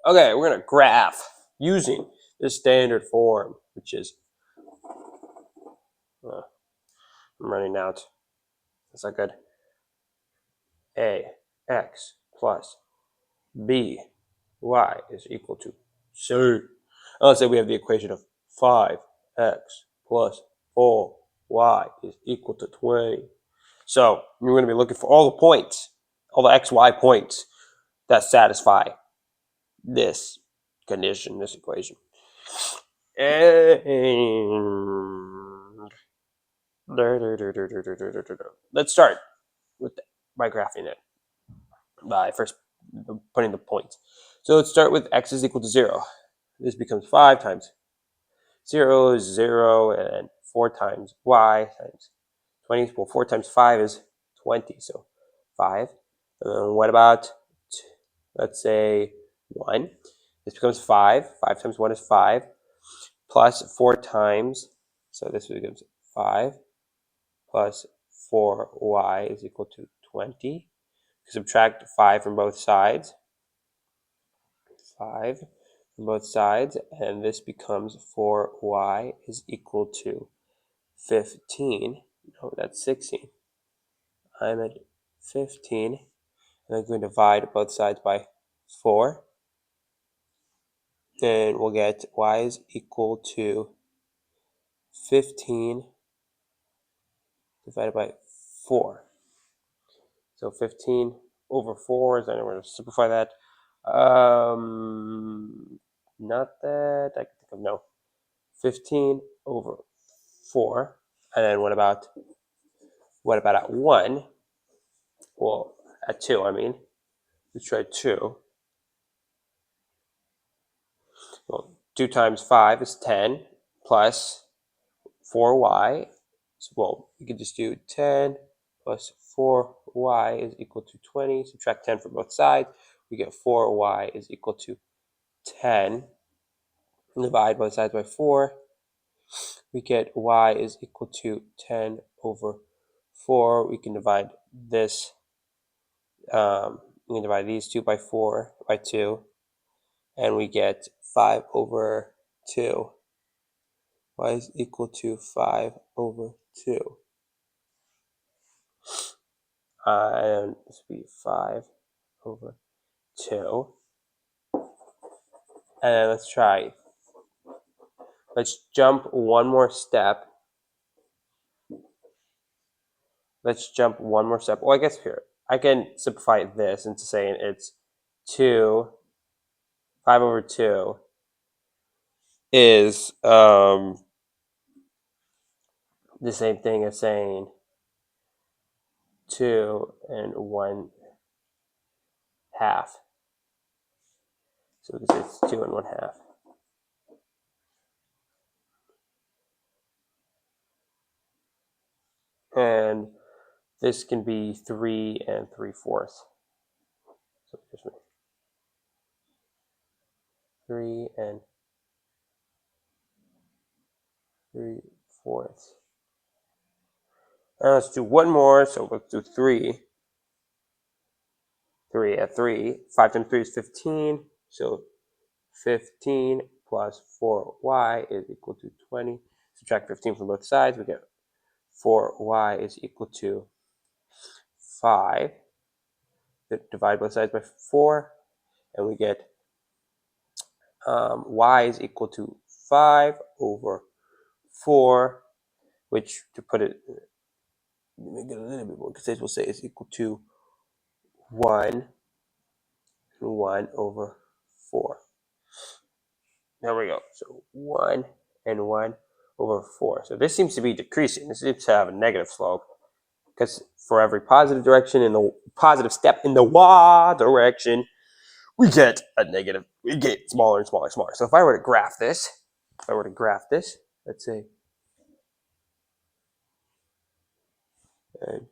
Okay, we're gonna graph using the standard form, which is I'm running out. That's not good. Ax plus b y is equal to c. Let's say we have the equation of 5x plus 4y is equal to 20. So we're going to be looking for all the points, all the xy points that satisfy this condition, this equation. And let's start with by graphing it, by first putting the points. So let's start with x is equal to 0. This becomes 5 times 0 is 0, and 4 times y times 20. Well, 4 times 5 is 20, so 5. And then what about, let's say, 1? This becomes 5. 5 times 1 is 5, plus 4 times, so this becomes 5, plus 4y is equal to 20. Subtract 5 from both sides. 5 from both sides, and this becomes 4y is equal to 15. No, that's 16. I'm at 15, and I'm going to divide both sides by 4. Then we'll get y is equal to 15 divided by 4. So 15 over 4 is, I'm going to simplify that. Not that I can think of, no. 15 over 4. And then what about at 1? Well, at 2, I mean. Let's try 2. Well, 2 times 5 is 10 plus 4y. So, well, you can just do 10 plus 4y is equal to 20. Subtract 10 from both sides. We get 4y is equal to 10. Divide both sides by 4. We get y is equal to 10 over 4. We can divide this. We can divide these two by 4 by 2. And we get 5 over 2. Y is equal to 5 over 2. And this will be 5 over 2. And let's try. Let's jump one more step. Well, I guess here, I can simplify this into saying it's 5 over 2 is the same thing as saying 2 and 1 half. So we can say it's 2 and 1 half. And this can be 3 and 3/4. So just 3 and 3/4. And let's do one more. So let's do 3. 3 at 3. 5 times 3 is 15. So 15 plus 4y is equal to 20. Subtract 15 from both sides. We get 4y is equal to 5. Divide both sides by 4. And we get y is equal to 5 over 4, which, to put it, make it a little bit more concise, we'll say is equal to 1 over 4. There we go. So 1 and 1 over 4. So this seems to be decreasing. This seems to have a negative slope, because for every positive direction in the positive step in the y direction, we get a negative. We get smaller and smaller and smaller. So if I were to graph this, let's say, and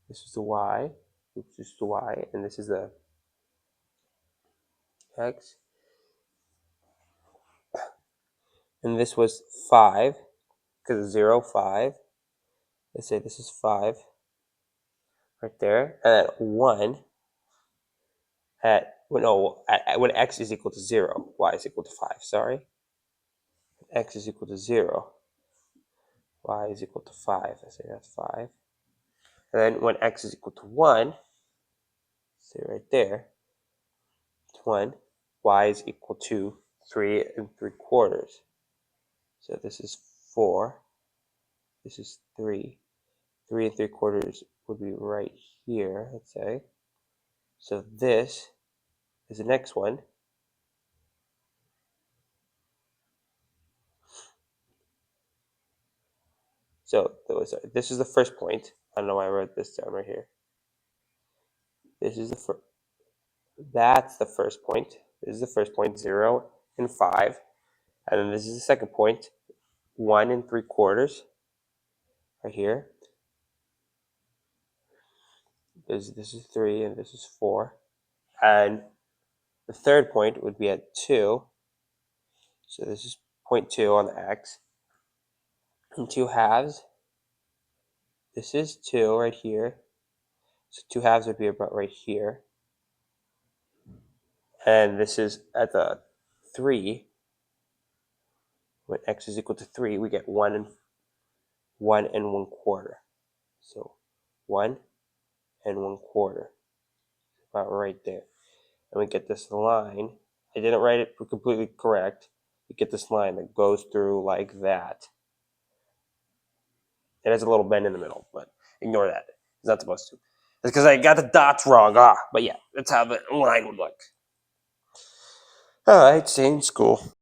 this is the y, and this is the x, and this was 5, because of 0, 5. Let's say this is 5 right there, and at 1 at when x is equal to 0, y is equal to 5, sorry. X is equal to 0, y is equal to 5. I say that's 5. And then when x is equal to 1, say right there, it's 1, y is equal to 3 3/4. So this is 4, this is 3. 3 3/4 would be right here, let's say. So this is the next one. So this is the first point. I don't know why I wrote this down right here. This is the first. That's the first point. This is the first point, 0 and 5. And then this is the second point, 1 3/4, right here. This is 3 and this is 4. And the third point would be at 2. So this is point 2 on the x. And 2 halves. This is 2 right here. So 2 halves would be about right here. And this is at the 3. When x is equal to 3, we get 1 and 1/4. So 1 and 1/4, about right there. And we get this line. I didn't write it completely correct. We get this line that goes through like that. It has a little bend in the middle, but ignore that. It's not supposed to. It's because I got the dots wrong. But yeah, that's how the line would look. All right, same school.